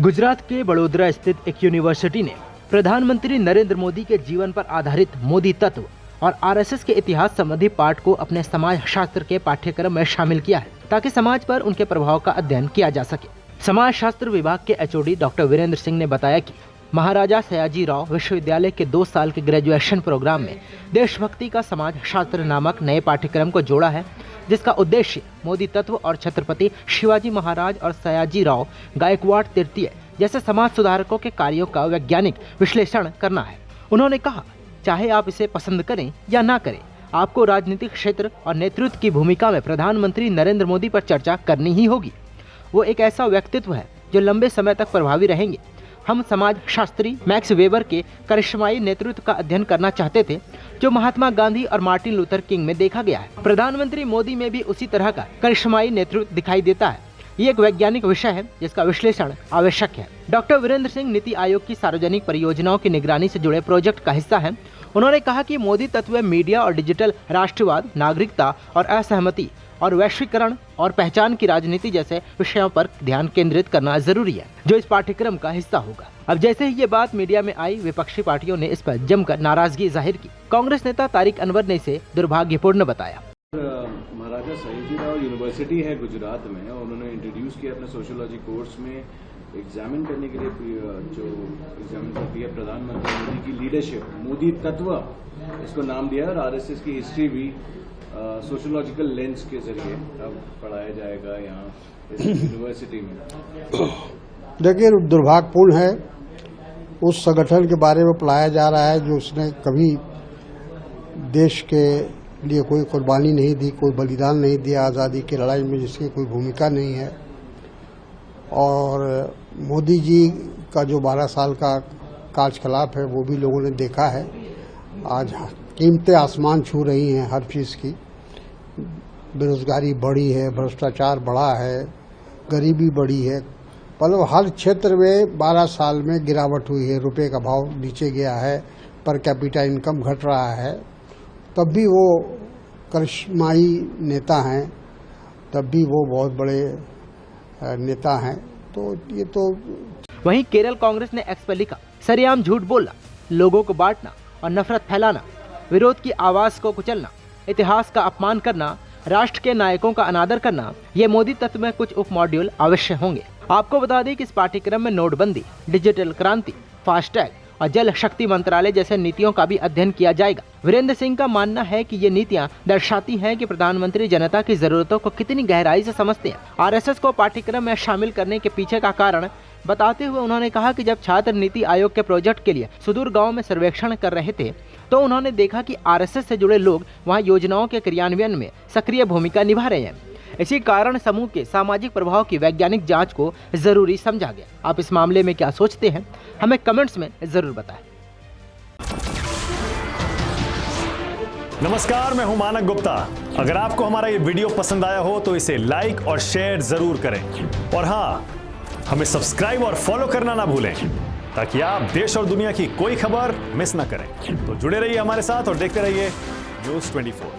गुजरात के बड़ोदरा स्थित एक यूनिवर्सिटी ने प्रधानमंत्री नरेंद्र मोदी के जीवन पर आधारित मोदी तत्व और आरएसएस के इतिहास संबंधी पाठ को अपने समाज शास्त्र के पाठ्यक्रम में शामिल किया है ताकि समाज पर उनके प्रभाव का अध्ययन किया जा सके। समाज शास्त्र विभाग के एचओडी डॉक्टर वीरेंद्र सिंह ने बताया कि महाराजा सयाजी राव विश्वविद्यालय के 2 साल के ग्रेजुएशन प्रोग्राम में देशभक्ति का समाज शास्त्र नामक नए पाठ्यक्रम को जोड़ा है, जिसका उद्देश्य मोदी तत्व और छत्रपति शिवाजी महाराज और सयाजी राव गायकवाड़ तृतीय जैसे समाज सुधारकों के कार्यों का वैज्ञानिक विश्लेषण करना है। उन्होंने कहा, चाहे आप इसे पसंद करें या ना करें, आपको राजनीतिक क्षेत्र और नेतृत्व की भूमिका में प्रधानमंत्री नरेंद्र मोदी पर चर्चा करनी ही होगी। वो एक ऐसा व्यक्तित्व है जो लंबे समय तक प्रभावी रहेंगे। हम समाज शास्त्री मैक्स वेबर के करिश्माई नेतृत्व का अध्ययन करना चाहते थे, जो महात्मा गांधी और मार्टिन लूथर किंग में देखा गया है। प्रधानमंत्री मोदी में भी उसी तरह का करिश्माई नेतृत्व दिखाई देता है। ये एक वैज्ञानिक विषय है जिसका विश्लेषण आवश्यक है। डॉक्टर वीरेंद्र सिंह नीति आयोग की सार्वजनिक परियोजनाओं की निगरानी से जुड़े प्रोजेक्ट का हिस्सा है। उन्होंने कहा कि मोदी तत्व मीडिया और डिजिटल राष्ट्रवाद, नागरिकता और असहमति और वैश्वीकरण और पहचान की राजनीति जैसे विषयों पर ध्यान केंद्रित करना जरूरी है, जो इस पाठ्यक्रम का हिस्सा होगा। अब जैसे ही ये बात मीडिया में आई, विपक्षी पार्टियों ने इस पर जमकर नाराजगी जाहिर की। कांग्रेस नेता तारिक अनवर ने इसे दुर्भाग्यपूर्ण बताया। महाराजा सयाजी राव यूनिवर्सिटी है गुजरात में, उन्होंने इंट्रोड्यूस किया अपने सोशियोलॉजी कोर्स में एग्जामिन करने के लिए जो एग्जामिन करती है प्रधानमंत्री मोदी की लीडरशिप, मोदी तत्व इसको नाम दिया और आरएसएस की हिस्ट्री भी सोशियोलॉजिकल लेंस के जरिए अब पढ़ाया जाएगा यहाँ इस यूनिवर्सिटी में। देखिए, दुर्भाग्यपूर्ण है उस संगठन के बारे में पढ़ाया जा रहा है जो उसने कभी देश के लिए कोई कुर्बानी नहीं दी, कोई बलिदान नहीं दिया आज़ादी की लड़ाई में, जिसकी कोई भूमिका नहीं है। और मोदी जी का जो 12 साल का कार्यकलाप है वो भी लोगों ने देखा है। आज कीमतें आसमान छू रही हैं हर चीज़ की। बेरोजगारी बढ़ी है, भ्रष्टाचार बढ़ा है, गरीबी बढ़ी है, मतलब हर क्षेत्र में 12 साल में गिरावट हुई है। रुपए का भाव नीचे गया है, पर कैपिटा इनकम घट रहा है। तब भी वो करिश्माई नेता हैं, तब भी वो बहुत बड़े नेता हैं। तो ये तो वहीं केरल कांग्रेस ने एक्स पर लिखा, सरेआम झूठ बोलना, लोगों को बांटना और नफरत फैलाना, विरोध की आवाज को कुचलना, इतिहास का अपमान करना, राष्ट्र के नायकों का अनादर करना, ये मोदी तत्व में कुछ उप मॉड्यूल अवश्य होंगे। आपको बता दें कि इस पाठ्यक्रम में नोटबंदी, डिजिटल क्रांति, फास्टैग और जल शक्ति मंत्रालय जैसे नीतियों का भी अध्ययन किया जाएगा। वीरेंद्र सिंह का मानना है कि ये नीतियां दर्शाती हैं कि प्रधानमंत्री जनता की जरूरतों को कितनी गहराई से समझते हैं। आरएसएस को पाठ्यक्रम में शामिल करने के पीछे का कारण बताते हुए उन्होंने कहा कि जब छात्र नीति आयोग के प्रोजेक्ट के लिए सुदूर गांव में सर्वेक्षण कर रहे थे, तो उन्होंने देखा कि आरएसएस से जुड़े लोग वहां योजनाओं के क्रियान्वयन में सक्रिय भूमिका निभा रहे हैं। इसी कारण समूह के सामाजिक प्रभाव की वैज्ञानिक जांच को जरूरी समझा गया। आप इस मामले में क्या सोचते हैं, हमें कमेंट्स में जरूर बताएं। नमस्कार, मैं हूं मानक गुप्ता। अगर आपको हमारा ये वीडियो पसंद आया हो तो इसे लाइक और शेयर जरूर करें, और हाँ, हमें सब्सक्राइब और फॉलो करना ना भूलें ताकि आप देश और दुनिया की कोई खबर मिस ना करें। तो जुड़े रहिए हमारे साथ और देखते रहिए न्यूज़ 24।